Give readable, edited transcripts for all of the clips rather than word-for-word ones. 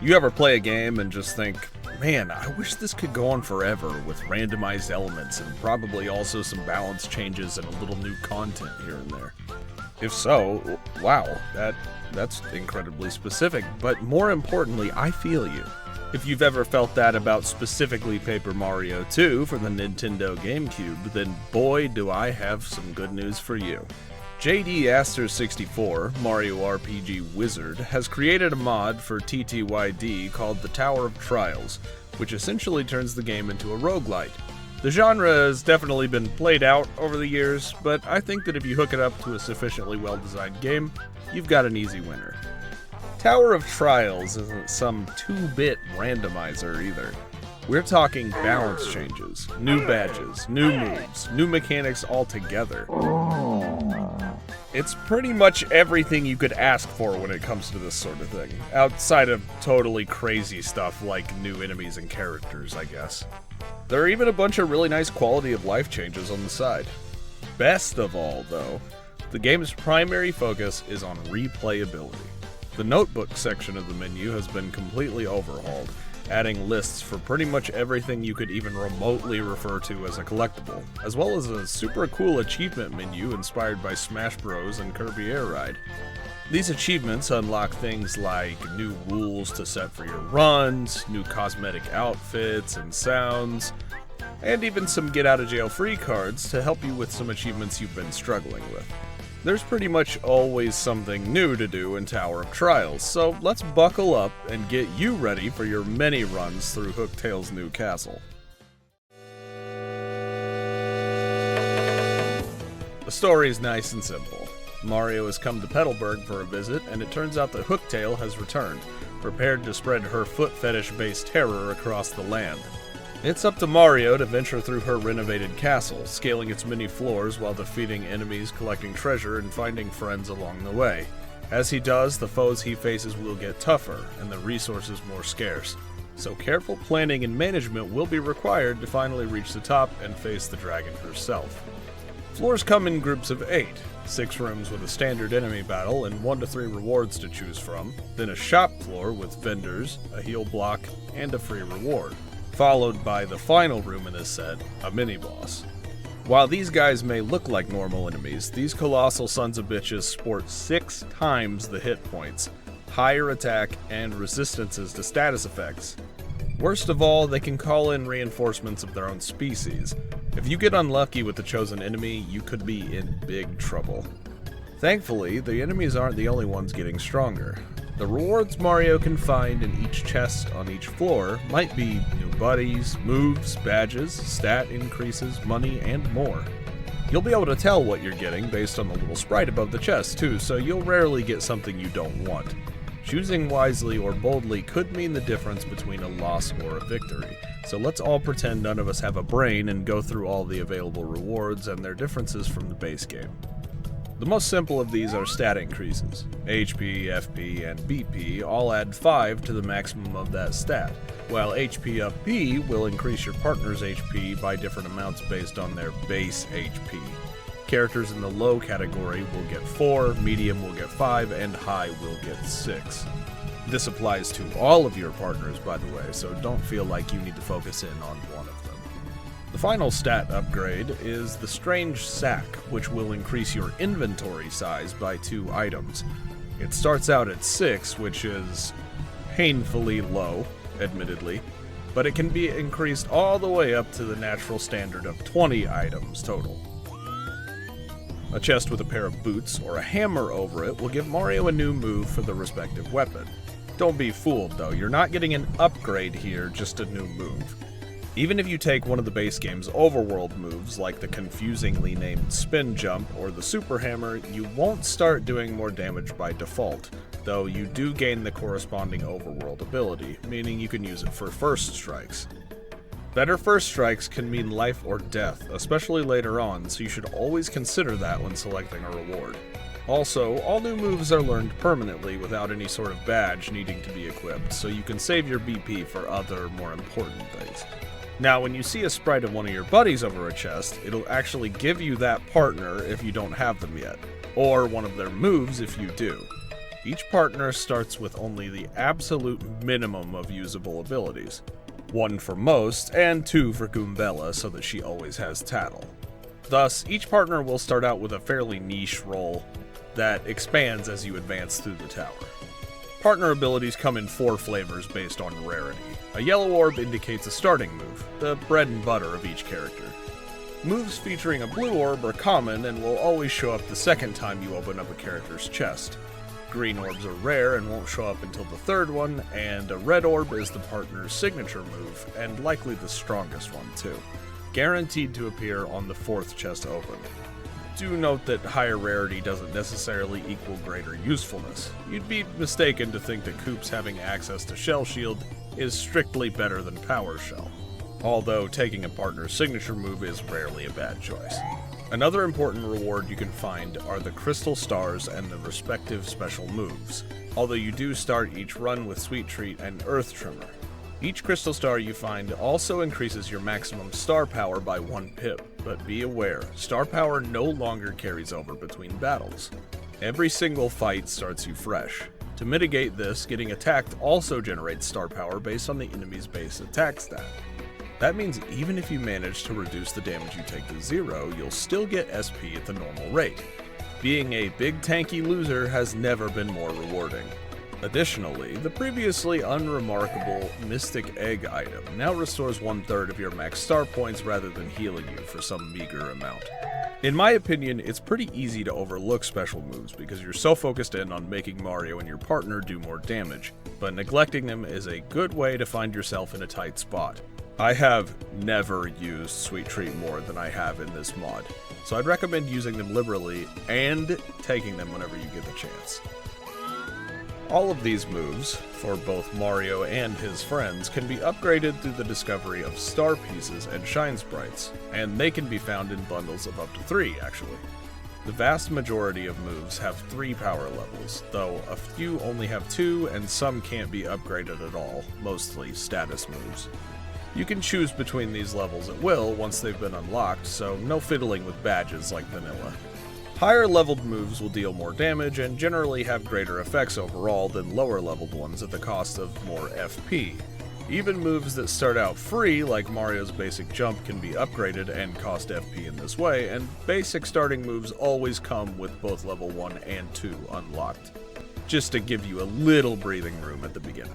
You ever play a game and just think, man, I wish this could go on forever with randomized elements and probably also some balance changes and a little new content here and there? If so, wow, that's incredibly specific, but more importantly, I feel you. If you've ever felt that about specifically Paper Mario 2 for the Nintendo GameCube, then boy do I have some good news for you. JD Aster 64, Mario RPG Wizard, has created a mod for TTYD called the Tower of Trials, which essentially turns the game into a roguelite. The genre has definitely been played out over the years, but I think that if you hook it up to a sufficiently well-designed game, you've got an easy winner. Tower of Trials isn't some 2-bit randomizer either. We're talking balance changes, new badges, new moves, new mechanics altogether. It's pretty much everything you could ask for when it comes to this sort of thing, outside of totally crazy stuff like new enemies and characters, I guess. There are even a bunch of really nice quality of life changes on the side. Best of all, though, the game's primary focus is on replayability. The notebook section of the menu has been completely overhauled, adding lists for pretty much everything you could even remotely refer to as a collectible, as well as a super cool achievement menu inspired by Smash Bros. And Kirby Air Ride. These achievements unlock things like new rules to set for your runs, new cosmetic outfits and sounds, and even some get-out-of-jail-free cards to help you with some achievements you've been struggling with. There's pretty much always something new to do in Tower of Trials, so let's buckle up and get you ready for your many runs through Hooktail's new castle. The story is nice and simple. Mario has come to Petalburg for a visit, and it turns out that Hooktail has returned, prepared to spread her foot fetish-based terror across the land. It's up to Mario to venture through her renovated castle, scaling its many floors while defeating enemies, collecting treasure, and finding friends along the way. As he does, the foes he faces will get tougher, and the resources more scarce. So careful planning and management will be required to finally reach the top and face the dragon herself. Floors come in groups of 8, 6 rooms with a standard enemy battle and 1 to 3 rewards to choose from, then a shop floor with vendors, a heal block, and a free reward, followed by the final room in this set, a mini-boss. While these guys may look like normal enemies, these colossal sons of bitches sport 6 times the hit points, higher attack, and resistances to status effects. Worst of all, they can call in reinforcements of their own species. If you get unlucky with the chosen enemy, you could be in big trouble. Thankfully, the enemies aren't the only ones getting stronger. The rewards Mario can find in each chest on each floor might be new buddies, moves, badges, stat increases, money, and more. You'll be able to tell what you're getting based on the little sprite above the chest too, so you'll rarely get something you don't want. Choosing wisely or boldly could mean the difference between a loss or a victory, so let's all pretend none of us have a brain and go through all the available rewards and their differences from the base game. The most simple of these are stat increases. HP, FP, and BP all add 5 to the maximum of that stat, while HP up P will increase your partner's HP by different amounts based on their base HP. Characters in the low category will get 4, medium will get 5, and high will get 6. This applies to all of your partners, by the way, so don't feel like you need to focus in on one of them. The final stat upgrade is the Strange Sack, which will increase your inventory size by 2 items. It starts out at 6, which is painfully low, admittedly, but it can be increased all the way up to the natural standard of 20 items total. A chest with a pair of boots or a hammer over it will give Mario a new move for the respective weapon. Don't be fooled though, you're not getting an upgrade here, just a new move. Even if you take one of the base game's overworld moves, like the confusingly named Spin Jump or the Super Hammer, you won't start doing more damage by default, though you do gain the corresponding overworld ability, meaning you can use it for first strikes. Better first strikes can mean life or death, especially later on, so you should always consider that when selecting a reward. Also, all new moves are learned permanently without any sort of badge needing to be equipped, so you can save your BP for other, more important things. Now, when you see a sprite of one of your buddies over a chest, it'll actually give you that partner if you don't have them yet, or one of their moves if you do. Each partner starts with only the absolute minimum of usable abilities. 1 for most, and 2 for Goombella so that she always has Tattle. Thus, each partner will start out with a fairly niche role that expands as you advance through the tower. Partner abilities come in 4 flavors based on rarity. A yellow orb indicates a starting move, the bread and butter of each character. Moves featuring a blue orb are common and will always show up the second time you open up a character's chest. Green orbs are rare and won't show up until the third one, and a red orb is the partner's signature move, and likely the strongest one too. Guaranteed to appear on the 4th chest open. Do note that higher rarity doesn't necessarily equal greater usefulness. You'd be mistaken to think that Koops having access to Shell Shield is strictly better than Power Shell, although taking a partner's signature move is rarely a bad choice. Another important reward you can find are the Crystal Stars and the respective special moves, although you do start each run with Sweet Treat and Earth Tremor. Each Crystal Star you find also increases your maximum star power by 1 pip, but be aware, star power no longer carries over between battles. Every single fight starts you fresh. To mitigate this, getting attacked also generates star power based on the enemy's base attack stat. That means even if you manage to reduce the damage you take to 0, you'll still get SP at the normal rate. Being a big tanky loser has never been more rewarding. Additionally, the previously unremarkable Mystic Egg item now restores 1/3 of your max star points rather than healing you for some meager amount. In my opinion, it's pretty easy to overlook special moves because you're so focused in on making Mario and your partner do more damage, but neglecting them is a good way to find yourself in a tight spot. I have never used Sweet Treat more than I have in this mod, so I'd recommend using them liberally and taking them whenever you get the chance. All of these moves, for both Mario and his friends, can be upgraded through the discovery of star pieces and shine sprites, and they can be found in bundles of up to 3, actually. The vast majority of moves have 3 power levels, though a few only have 2 and some can't be upgraded at all, mostly status moves. You can choose between these levels at will once they've been unlocked, so no fiddling with badges like vanilla. Higher leveled moves will deal more damage and generally have greater effects overall than lower leveled ones at the cost of more FP. Even moves that start out free, like Mario's basic jump, can be upgraded and cost FP in this way, and basic starting moves always come with both level 1 and 2 unlocked, just to give you a little breathing room at the beginning.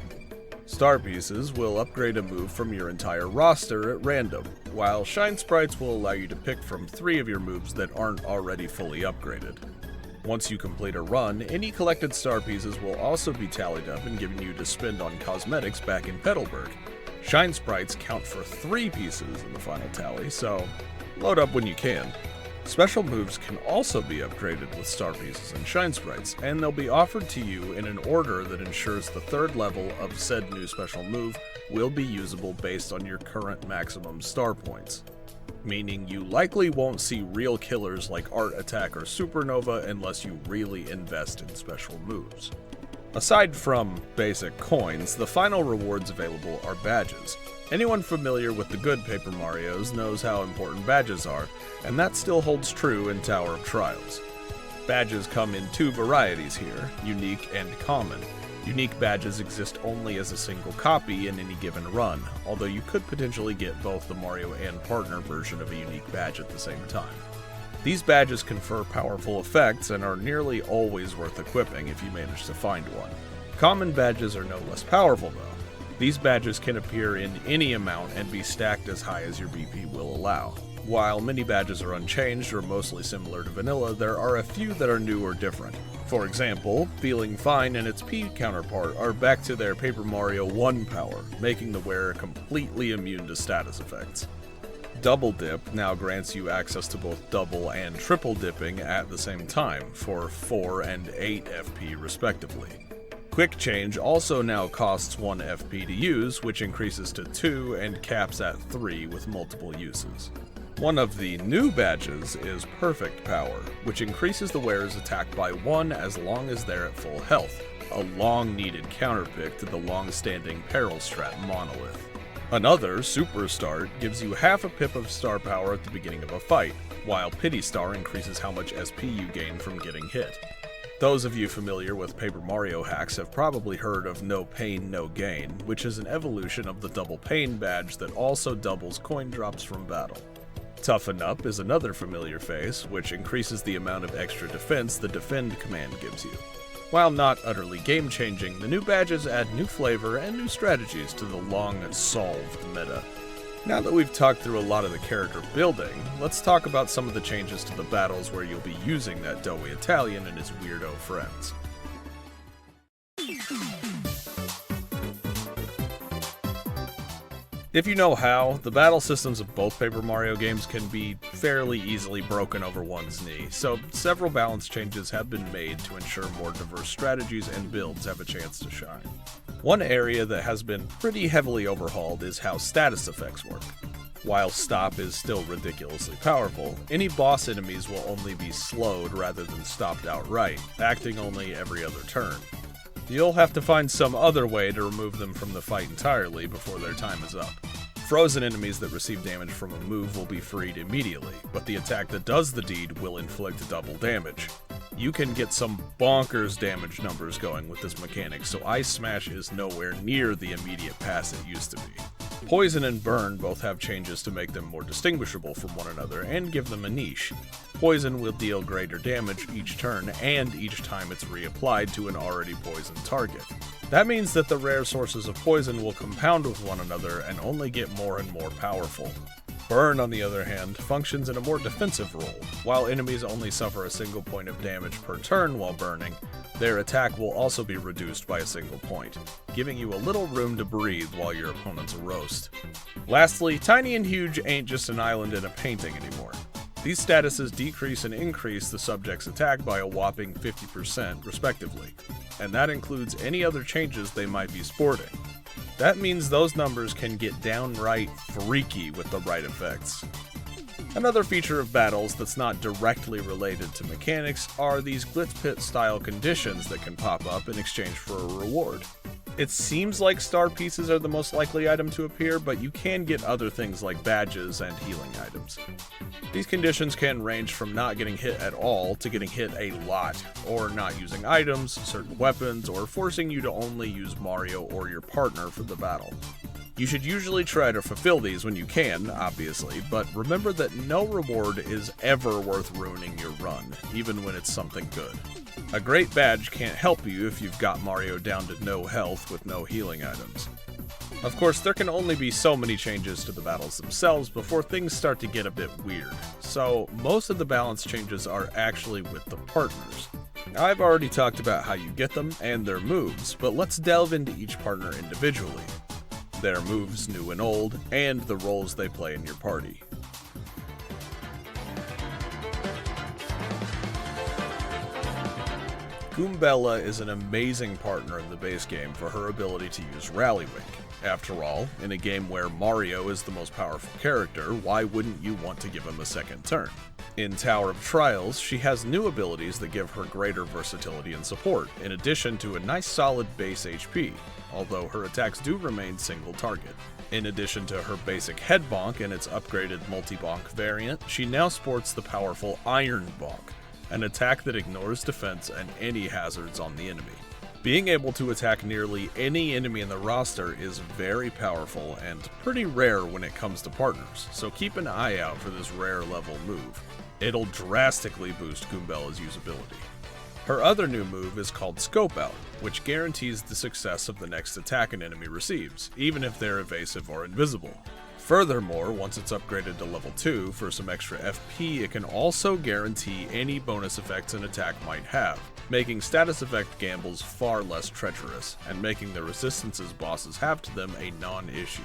Star Pieces will upgrade a move from your entire roster at random, while Shine Sprites will allow you to pick from 3 of your moves that aren't already fully upgraded. Once you complete a run, any collected Star Pieces will also be tallied up and given you to spend on cosmetics back in Petalburg. Shine Sprites count for 3 pieces in the final tally, so load up when you can. Special moves can also be upgraded with Star Pieces and Shine Sprites, and they'll be offered to you in an order that ensures the 3rd level of said new special move will be usable based on your current maximum star points. Meaning you likely won't see real killers like Art Attack or Supernova unless you really invest in special moves. Aside from basic coins, the final rewards available are badges. Anyone familiar with the good Paper Marios knows how important badges are, and that still holds true in Tower of Trials. Badges come in 2 varieties here, unique and common. Unique badges exist only as a single copy in any given run, although you could potentially get both the Mario and partner version of a unique badge at the same time. These badges confer powerful effects and are nearly always worth equipping if you manage to find one. Common badges are no less powerful though. These badges can appear in any amount and be stacked as high as your BP will allow. While many badges are unchanged or mostly similar to vanilla, there are a few that are new or different. For example, Feeling Fine and its P counterpart are back to their Paper Mario 1 power, making the wearer completely immune to status effects. Double Dip now grants you access to both double and triple dipping at the same time, for 4 and 8 FP respectively. Quick Change also now costs 1 FP to use, which increases to 2 and caps at 3 with multiple uses. One of the new badges is Perfect Power, which increases the wearer's attack by 1 as long as they're at full health, a long-needed counterpick to the long-standing Peril Strat monolith. Another, Super Start, gives you half a pip of star power at the beginning of a fight, while Pity Star increases how much SP you gain from getting hit. Those of you familiar with Paper Mario hacks have probably heard of No Pain, No Gain, which is an evolution of the Double Pain badge that also doubles coin drops from battle. Toughen Up is another familiar phase, which increases the amount of extra defense the Defend command gives you. While not utterly game-changing, the new badges add new flavor and new strategies to the long-solved meta. Now that we've talked through a lot of the character building, let's talk about some of the changes to the battles where you'll be using that doughy Italian and his weirdo friends. If you know how, the battle systems of both Paper Mario games can be fairly easily broken over one's knee, so several balance changes have been made to ensure more diverse strategies and builds have a chance to shine. One area that has been pretty heavily overhauled is how status effects work. While Stop is still ridiculously powerful, any boss enemies will only be slowed rather than stopped outright, acting only every other turn. You'll have to find some other way to remove them from the fight entirely before their time is up. Frozen enemies that receive damage from a move will be freed immediately, but the attack that does the deed will inflict double damage. You can get some bonkers damage numbers going with this mechanic, so Ice Smash is nowhere near the immediate pass it used to be. Poison and Burn both have changes to make them more distinguishable from one another and give them a niche. Poison will deal greater damage each turn and each time it's reapplied to an already poisoned target. That means that the rare sources of poison will compound with one another and only get more and more powerful. Burn, on the other hand, functions in a more defensive role. While enemies only suffer a single point of damage per turn while burning, their attack will also be reduced by a single point, giving you a little room to breathe while your opponents roast. Lastly, Tiny and Huge ain't just an island in a painting anymore. These statuses decrease and increase the subject's attack by a whopping 50% respectively, and that includes any other changes they might be sporting. That means those numbers can get downright freaky with the right effects. Another feature of battles that's not directly related to mechanics are these Glitz Pit style conditions that can pop up in exchange for a reward. It seems like star pieces are the most likely item to appear, but you can get other things like badges and healing items. These conditions can range from not getting hit at all to getting hit a lot, or not using items, certain weapons, or forcing you to only use Mario or your partner for the battle. You should usually try to fulfill these when you can, obviously, but remember that no reward is ever worth ruining your run, even when it's something good. A great badge can't help you if you've got Mario down to no health with no healing items. Of course, there can only be so many changes to the battles themselves before things start to get a bit weird, so most of the balance changes are actually with the partners. I've already talked about how you get them and their moves, but let's delve into each partner individually. Their moves, new and old, and the roles they play in your party. Goombella is an amazing partner in the base game for her ability to use Rally Wink. After all, in a game where Mario is the most powerful character, why wouldn't you want to give him a second turn? In Tower of Trials, she has new abilities that give her greater versatility and support, in addition to a nice solid base HP, although her attacks do remain single target. In addition to her basic head bonk and its upgraded multi-bonk variant, she now sports the powerful Iron Bonk, an attack that ignores defense and any hazards on the enemy. Being able to attack nearly any enemy in the roster is very powerful and pretty rare when it comes to partners, so keep an eye out for this rare level move. It'll drastically boost Goombella's usability. Her other new move is called Scope Out, which guarantees the success of the next attack an enemy receives, even if they're evasive or invisible. Furthermore, once it's upgraded to level 2 for some extra FP, it can also guarantee any bonus effects an attack might have, making status effect gambles far less treacherous, and making the resistances bosses have to them a non-issue.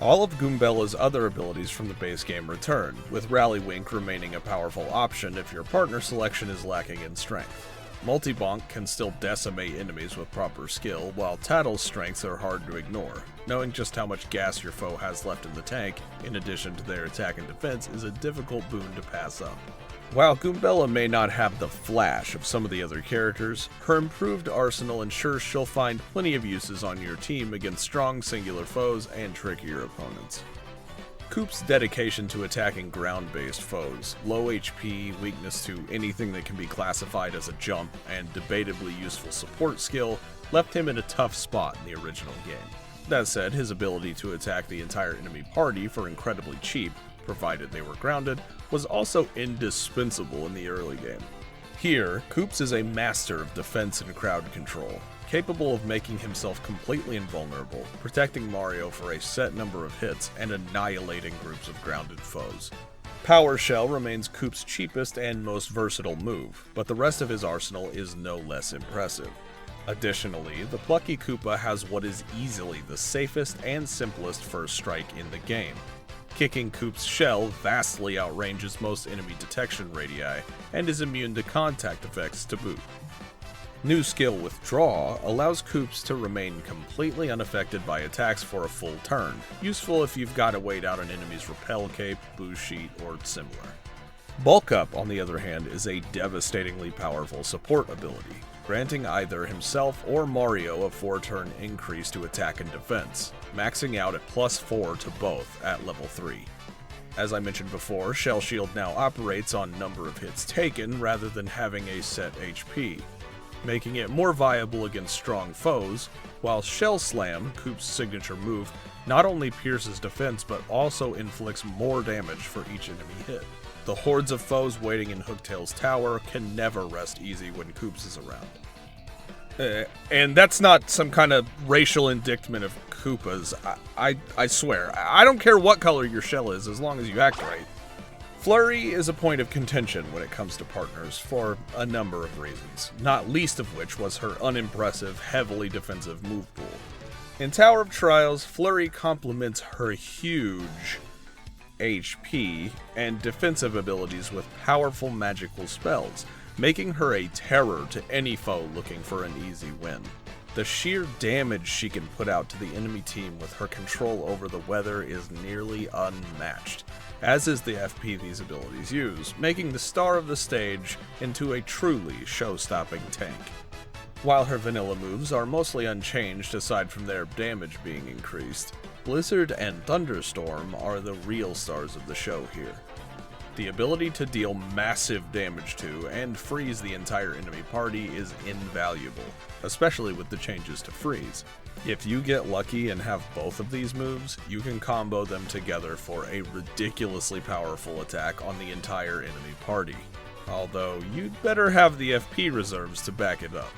All of Goombella's other abilities from the base game return, with Rally Wink remaining a powerful option if your partner selection is lacking in strength. Multi-Bonk can still decimate enemies with proper skill, while Tattle's strengths are hard to ignore. Knowing just how much gas your foe has left in the tank, in addition to their attack and defense, is a difficult boon to pass up. While Goombella may not have the flash of some of the other characters, her improved arsenal ensures she'll find plenty of uses on your team against strong singular foes and trickier opponents. Coop's dedication to attacking ground-based foes, low HP, weakness to anything that can be classified as a jump, and debatably useful support skill left him in a tough spot in the original game. That said, his ability to attack the entire enemy party for incredibly cheap, provided they were grounded, was also indispensable in the early game. Here, Koops is a master of defense and crowd control, capable of making himself completely invulnerable, protecting Mario for a set number of hits, and annihilating groups of grounded foes. Power Shell remains Koops' cheapest and most versatile move, but the rest of his arsenal is no less impressive. Additionally, the Plucky Koopa has what is easily the safest and simplest first strike in the game. Kicking Koops' shell vastly outranges most enemy detection radii, and is immune to contact effects to boot. New skill Withdraw allows Koops to remain completely unaffected by attacks for a full turn, useful if you've got to wait out an enemy's repel cape, boost sheet, or similar. Bulk Up, on the other hand, is a devastatingly powerful support ability, granting either himself or Mario a 4-turn increase to attack and defense, maxing out at +4 to both at level 3. As I mentioned before, Shell Shield now operates on number of hits taken rather than having a set HP, making it more viable against strong foes, while Shell Slam, Koops' signature move, not only pierces defense but also inflicts more damage for each enemy hit. The hordes of foes waiting in Hooktail's tower can never rest easy when Koops is around. And that's not some kind of racial indictment of Koopas. I swear. I don't care what color your shell is as long as you act right. Flurry is a point of contention when it comes to partners for a number of reasons, not least of which was her unimpressive, heavily defensive move pool. In Tower of Trials, Flurry complements her huge HP and defensive abilities with powerful magical spells, making her a terror to any foe looking for an easy win. The sheer damage she can put out to the enemy team with her control over the weather is nearly unmatched, as is the FP these abilities use, making the star of the stage into a truly show-stopping tank. While her vanilla moves are mostly unchanged aside from their damage being increased, Blizzard and Thunderstorm are the real stars of the show here. The ability to deal massive damage to and freeze the entire enemy party is invaluable, especially with the changes to freeze. If you get lucky and have both of these moves, you can combo them together for a ridiculously powerful attack on the entire enemy party. Although, you'd better have the FP reserves to back it up.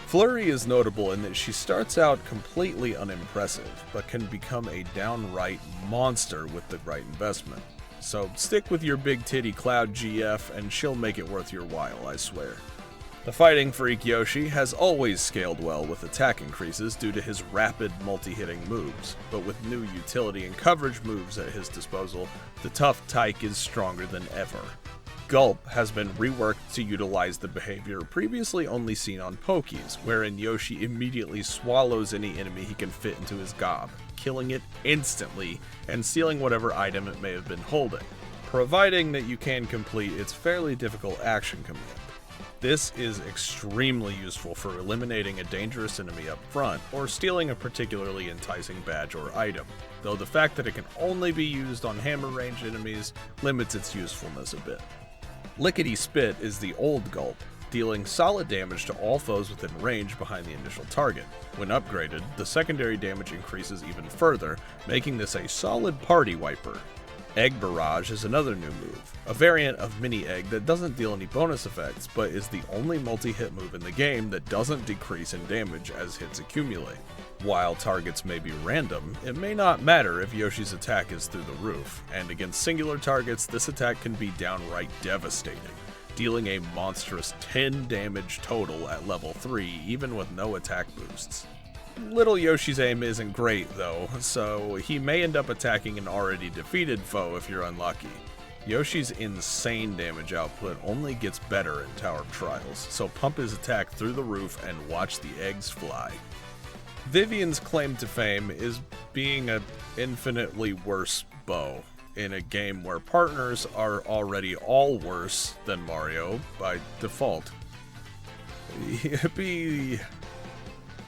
Flurry is notable in that she starts out completely unimpressive, but can become a downright monster with the right investment. So stick with your big titty Cloud GF and she'll make it worth your while, I swear. The Fighting Freak Yoshi has always scaled well with attack increases due to his rapid multi-hitting moves, but with new utility and coverage moves at his disposal, the tough tyke is stronger than ever. Gulp has been reworked to utilize the behavior previously only seen on Pokies, wherein Yoshi immediately swallows any enemy he can fit into his gob, killing it instantly and stealing whatever item it may have been holding, providing that you can complete its fairly difficult action command. This is extremely useful for eliminating a dangerous enemy up front or stealing a particularly enticing badge or item, though the fact that it can only be used on hammer range enemies limits its usefulness a bit. Lickety Spit is the old Gulp, dealing solid damage to all foes within range behind the initial target. When upgraded, the secondary damage increases even further, making this a solid party wiper. Egg Barrage is another new move, a variant of Mini Egg that doesn't deal any bonus effects, but is the only multi-hit move in the game that doesn't decrease in damage as hits accumulate. While targets may be random, it may not matter if Yoshi's attack is through the roof, and against singular targets this attack can be downright devastating, dealing a monstrous 10 damage total at level 3 even with no attack boosts. Little Yoshi's aim isn't great though, so he may end up attacking an already defeated foe if you're unlucky. Yoshi's insane damage output only gets better in Tower of Trials, so pump his attack through the roof and watch the eggs fly. Vivian's claim to fame is being an infinitely worse bow in a game where partners are already all worse than Mario by default. Yippee!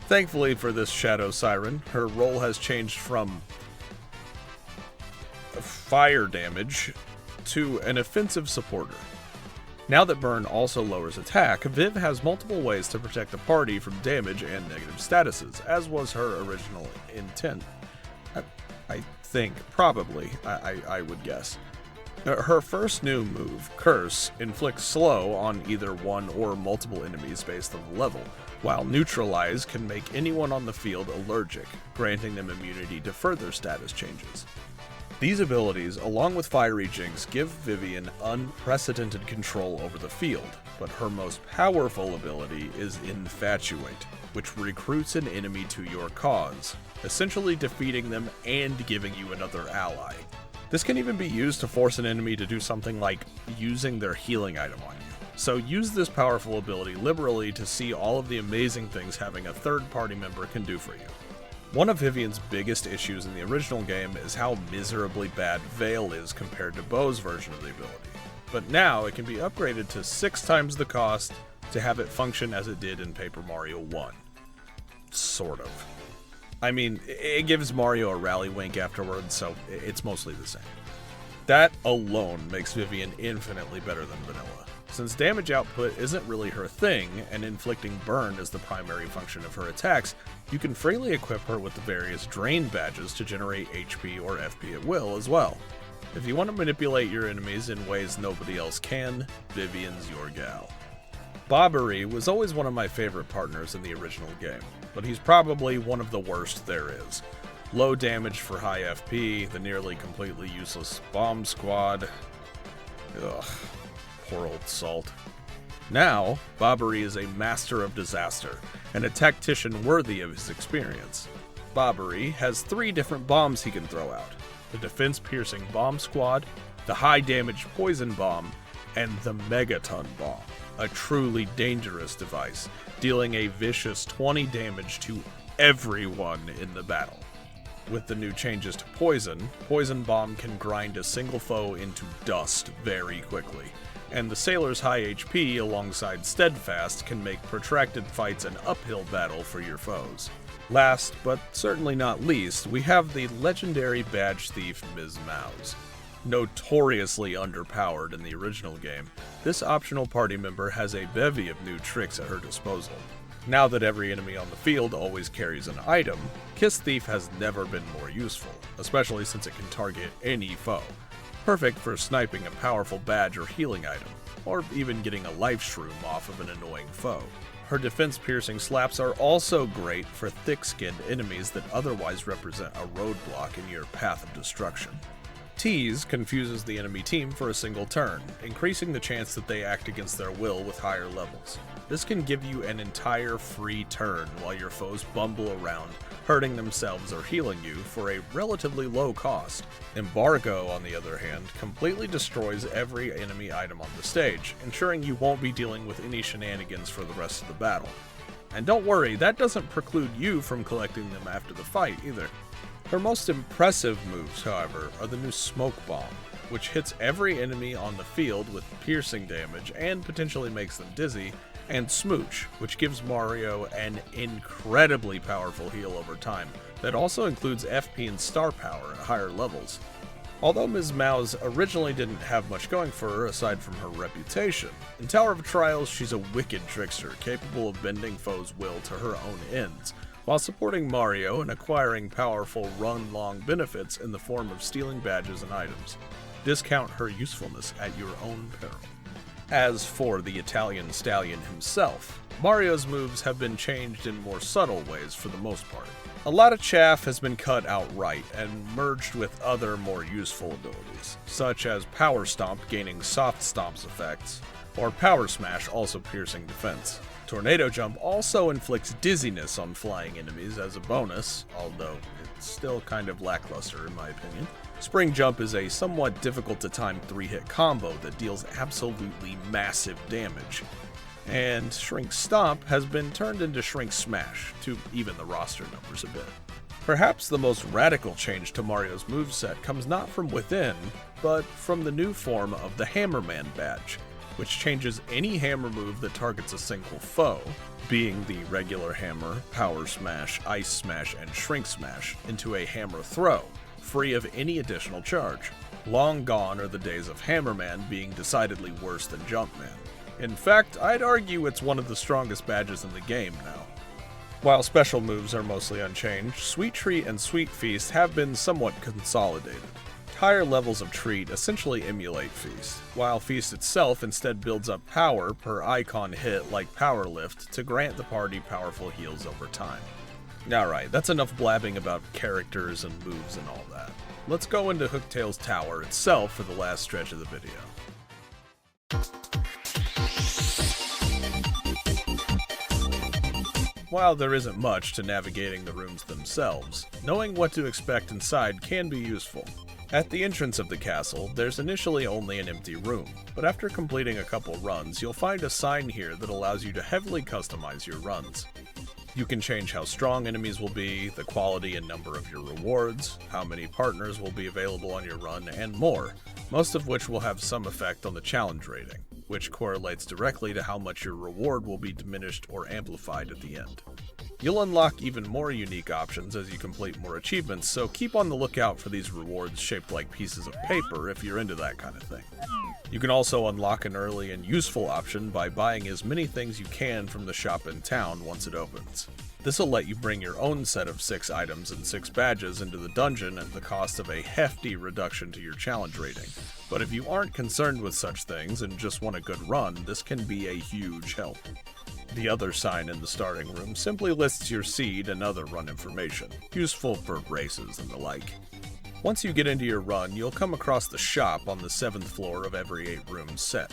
Thankfully for this Shadow Siren, her role has changed from fire damage to an offensive supporter. Now that Burn also lowers attack, Viv has multiple ways to protect the party from damage and negative statuses, as was her original intent. I think, probably, I would guess. Her first new move, Curse, inflicts slow on either one or multiple enemies based on the level, while Neutralize can make anyone on the field allergic, granting them immunity to further status changes. These abilities, along with Fiery Jinx, give Vivian unprecedented control over the field, but her most powerful ability is Infatuate, which recruits an enemy to your cause, essentially defeating them and giving you another ally. This can even be used to force an enemy to do something like using their healing item on you. So use this powerful ability liberally to see all of the amazing things having a third party member can do for you. One of Vivian's biggest issues in the original game is how miserably bad Veil is compared to Bow's version of the ability. But now it can be upgraded to 6 times the cost to have it function as it did in Paper Mario 1. Sort of. I mean, it gives Mario a rally wink afterwards, so it's mostly the same. That alone makes Vivian infinitely better than vanilla. Since damage output isn't really her thing, and inflicting burn is the primary function of her attacks, you can freely equip her with the various drain badges to generate HP or FP at will as well. If you want to manipulate your enemies in ways nobody else can, Vivian's your gal. Bobbery was always one of my favorite partners in the original game, but he's probably one of the worst there is. Low damage for high FP, the nearly completely useless bomb squad. Ugh, poor old Salt. Now, Bobbery is a master of disaster, and a tactician worthy of his experience. Bobbery has 3 different bombs he can throw out: the defense-piercing bomb squad, the high-damage poison bomb, and the Megaton bomb, a truly dangerous device, dealing a vicious 20 damage to everyone in the battle. With the new changes to Poison Bomb can grind a single foe into dust very quickly, and the Sailor's high HP alongside Steadfast can make protracted fights an uphill battle for your foes. Last, but certainly not least, we have the legendary badge thief Ms. Mouse. Notoriously underpowered in the original game, this optional party member has a bevy of new tricks at her disposal. Now that every enemy on the field always carries an item, Kiss Thief has never been more useful, especially since it can target any foe. Perfect for sniping a powerful badge or healing item, or even getting a life shroom off of an annoying foe. Her defense-piercing slaps are also great for thick-skinned enemies that otherwise represent a roadblock in your path of destruction. Tease confuses the enemy team for a single turn, increasing the chance that they act against their will with higher levels. This can give you an entire free turn while your foes bumble around, hurting themselves or healing you for a relatively low cost. Embargo, on the other hand, completely destroys every enemy item on the stage, ensuring you won't be dealing with any shenanigans for the rest of the battle. And don't worry, that doesn't preclude you from collecting them after the fight either. Her most impressive moves, however, are the new Smoke Bomb, which hits every enemy on the field with piercing damage and potentially makes them dizzy, and Smooch, which gives Mario an incredibly powerful heal over time that also includes FP and star power at higher levels. Although Ms. Mouse originally didn't have much going for her aside from her reputation, in Tower of Trials she's a wicked trickster capable of bending foes' will to her own ends, while supporting Mario and acquiring powerful run-long benefits in the form of stealing badges and items. Discount her usefulness at your own peril. As for the Italian stallion himself, Mario's moves have been changed in more subtle ways for the most part. A lot of chaff has been cut outright and merged with other more useful abilities, such as Power Stomp gaining Soft Stomp's effects, or Power Smash also piercing defense. Tornado Jump also inflicts dizziness on flying enemies as a bonus, although it's still kind of lackluster in my opinion. Spring Jump is a somewhat difficult to time 3-hit combo that deals absolutely massive damage. And Shrink Stomp has been turned into Shrink Smash to even the roster numbers a bit. Perhaps the most radical change to Mario's moveset comes not from within, but from the new form of the Hammerman badge, which changes any hammer move that targets a single foe, being the regular hammer, Power Smash, Ice Smash, and Shrink Smash, into a hammer throw, free of any additional charge. Long gone are the days of Hammerman being decidedly worse than Jumpman. In fact, I'd argue it's one of the strongest badges in the game now. While special moves are mostly unchanged, Sweet Treat and Sweet Feast have been somewhat consolidated. Higher levels of Treat essentially emulate Feast, while Feast itself instead builds up power per icon hit like Power Lift to grant the party powerful heals over time. Alright, that's enough blabbing about characters and moves and all that. Let's go into Hooktail's tower itself for the last stretch of the video. While there isn't much to navigating the rooms themselves, knowing what to expect inside can be useful. At the entrance of the castle, there's initially only an empty room, but after completing a couple runs, you'll find a sign here that allows you to heavily customize your runs. You can change how strong enemies will be, the quality and number of your rewards, how many partners will be available on your run, and more, most of which will have some effect on the challenge rating, which correlates directly to how much your reward will be diminished or amplified at the end. You'll unlock even more unique options as you complete more achievements, so keep on the lookout for these rewards shaped like pieces of paper if you're into that kind of thing. You can also unlock an early and useful option by buying as many things you can from the shop in town once it opens. This will let you bring your own set of 6 items and 6 badges into the dungeon at the cost of a hefty reduction to your challenge rating. But if you aren't concerned with such things and just want a good run, this can be a huge help. The other sign in the starting room simply lists your seed and other run information, useful for races and the like. Once you get into your run, you'll come across the shop on the 7th floor of every 8-room set.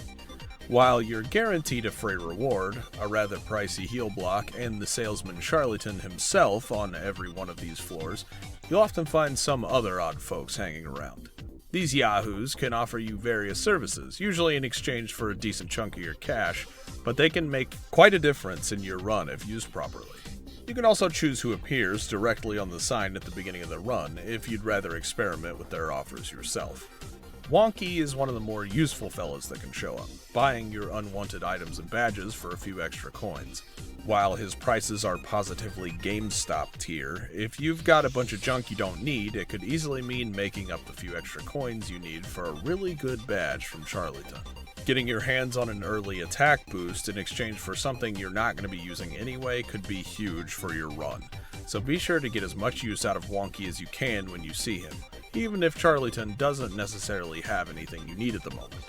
While you're guaranteed a free reward, a rather pricey heal block, and the salesman Charlatan himself on every one of these floors, you'll often find some other odd folks hanging around. These yahoos can offer you various services, usually in exchange for a decent chunk of your cash, but they can make quite a difference in your run if used properly. You can also choose who appears directly on the sign at the beginning of the run if you'd rather experiment with their offers yourself. Wonky is one of the more useful fellas that can show up, buying your unwanted items and badges for a few extra coins. While his prices are positively GameStop tier, if you've got a bunch of junk you don't need, it could easily mean making up the few extra coins you need for a really good badge from Charlatan. Getting your hands on an early attack boost in exchange for something you're not going to be using anyway could be huge for your run, so be sure to get as much use out of Wonky as you can when you see him, even if Charlatan doesn't necessarily have anything you need at the moment.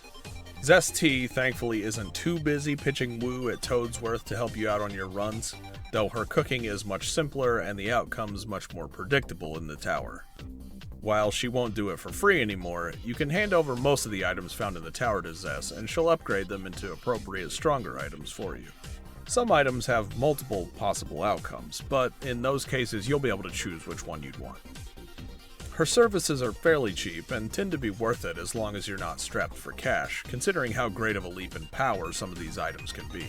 Zest T thankfully isn't too busy pitching woo at Toadsworth to help you out on your runs, though her cooking is much simpler and the outcomes much more predictable in the tower. While she won't do it for free anymore, you can hand over most of the items found in the tower to Zess, and she'll upgrade them into appropriate stronger items for you. Some items have multiple possible outcomes, but in those cases you'll be able to choose which one you'd want. Her services are fairly cheap and tend to be worth it as long as you're not strapped for cash, considering how great of a leap in power some of these items can be.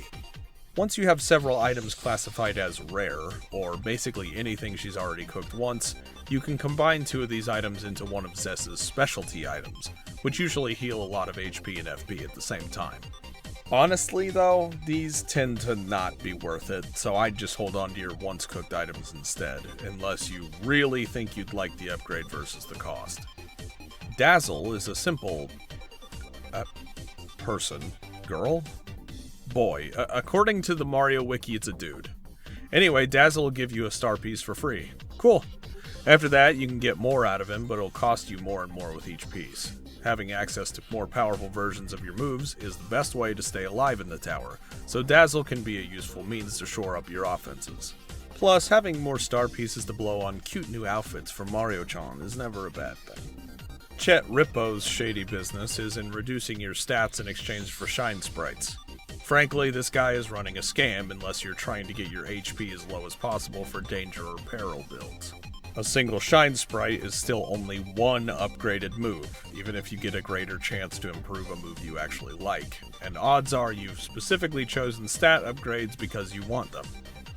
Once you have several items classified as rare, or basically anything she's already cooked once, you can combine 2 of these items into one of Zess's specialty items, which usually heal a lot of HP and FP at the same time. Honestly though, these tend to not be worth it, so I'd just hold on to your once cooked items instead, unless you really think you'd like the upgrade versus the cost. Dazzle is a simple... person. Girl? Boy. According to the Mario Wiki, it's a dude. Anyway, Dazzle will give you a star piece for free. Cool. After that, you can get more out of him, but it'll cost you more and more with each piece. Having access to more powerful versions of your moves is the best way to stay alive in the tower, so Dazzle can be a useful means to shore up your offenses. Plus, having more star pieces to blow on cute new outfits for Mario-chan is never a bad thing. Chet Rippo's shady business is in reducing your stats in exchange for shine sprites. Frankly, this guy is running a scam unless you're trying to get your HP as low as possible for danger or peril builds. A single shine sprite is still only one upgraded move, even if you get a greater chance to improve a move you actually like, and odds are you've specifically chosen stat upgrades because you want them.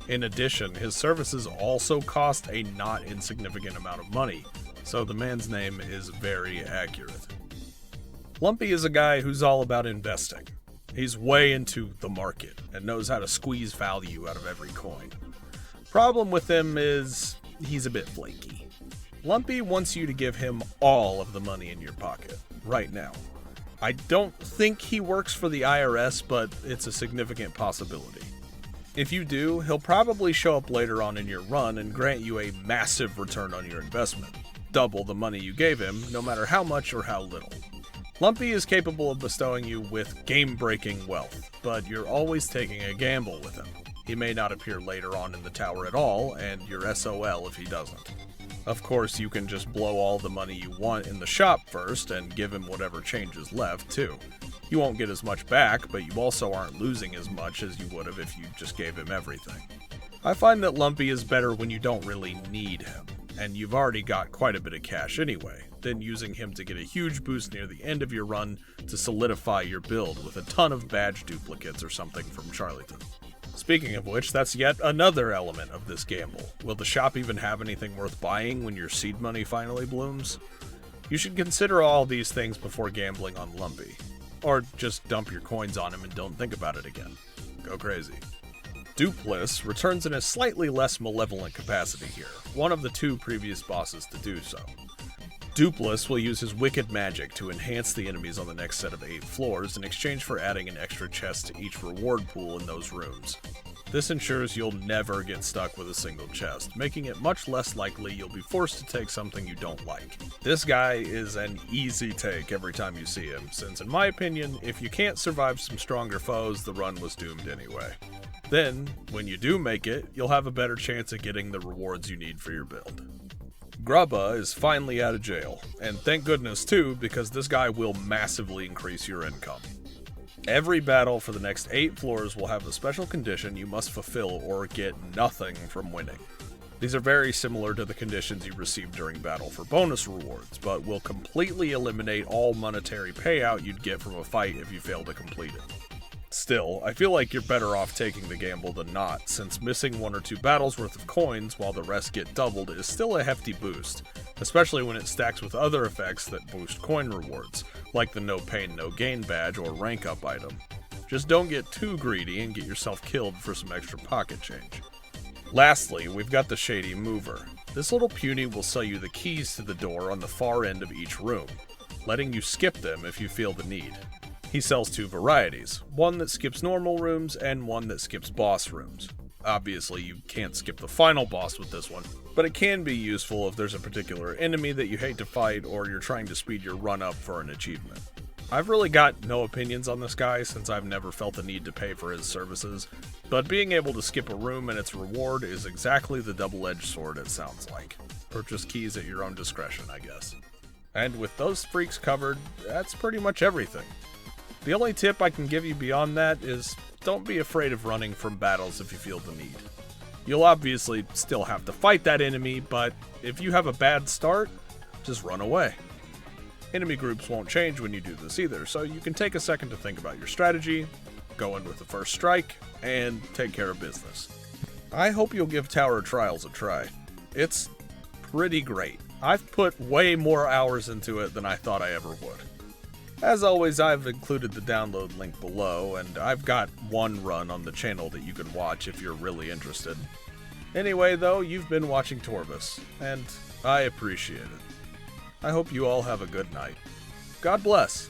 In addition, his services also cost a not insignificant amount of money, so the man's name is very accurate. Lumpy is a guy who's all about investing. He's way into the market and knows how to squeeze value out of every coin. Problem with him is he's a bit flaky. Lumpy wants you to give him all of the money in your pocket, right now. I don't think he works for the IRS, but it's a significant possibility. If you do, he'll probably show up later on in your run and grant you a massive return on your investment. Double the money you gave him, no matter how much or how little. Lumpy is capable of bestowing you with game-breaking wealth, but you're always taking a gamble with him. He may not appear later on in the tower at all, and you're SOL if he doesn't. Of course, you can just blow all the money you want in the shop first and give him whatever change is left, too. You won't get as much back, but you also aren't losing as much as you would have if you just gave him everything. I find that Lumpy is better when you don't really need him, and you've already got quite a bit of cash anyway, than using him to get a huge boost near the end of your run to solidify your build with a ton of badge duplicates or something from Charlieton. Speaking of which, that's yet another element of this gamble. Will the shop even have anything worth buying when your seed money finally blooms? You should consider all these things before gambling on Lumpy. Or just dump your coins on him and don't think about it again. Go crazy. Dupliss returns in a slightly less malevolent capacity here, one of the two previous bosses to do so. Dupliss will use his wicked magic to enhance the enemies on the next set of 8 floors in exchange for adding an extra chest to each reward pool in those rooms. This ensures you'll never get stuck with a single chest, making it much less likely you'll be forced to take something you don't like. This guy is an easy take every time you see him, since in my opinion, if you can't survive some stronger foes, the run was doomed anyway. Then, when you do make it, you'll have a better chance at getting the rewards you need for your build. Grubba is finally out of jail, and thank goodness too, because this guy will massively increase your income. Every battle for the next 8 floors will have a special condition you must fulfill or get nothing from winning. These are very similar to the conditions you receive during battle for bonus rewards, but will completely eliminate all monetary payout you'd get from a fight if you fail to complete it. Still, I feel like you're better off taking the gamble than not, since missing 1 or 2 battles worth of coins while the rest get doubled is still a hefty boost, especially when it stacks with other effects that boost coin rewards, like the no pain no gain badge or rank up item. Just don't get too greedy and get yourself killed for some extra pocket change. Lastly, we've got the Shady Mover. This little puny will sell you the keys to the door on the far end of each room, letting you skip them if you feel the need. He sells 2 varieties, one that skips normal rooms and one that skips boss rooms. Obviously, you can't skip the final boss with this one, but it can be useful if there's a particular enemy that you hate to fight or you're trying to speed your run up for an achievement. I've really got no opinions on this guy since I've never felt the need to pay for his services, but being able to skip a room and its reward is exactly the double-edged sword it sounds like. Purchase keys at your own discretion, I guess. And with those freaks covered, that's pretty much everything. The only tip I can give you beyond that is don't be afraid of running from battles if you feel the need. You'll obviously still have to fight that enemy, but if you have a bad start, just run away. Enemy groups won't change when you do this either, so you can take a second to think about your strategy, go in with the first strike, and take care of business. I hope you'll give Tower Trials a try. It's pretty great. I've put way more hours into it than I thought I ever would. As always, I've included the download link below, and I've got one run on the channel that you can watch if you're really interested. Anyway, though, you've been watching Torvus, and I appreciate it. I hope you all have a good night. God bless.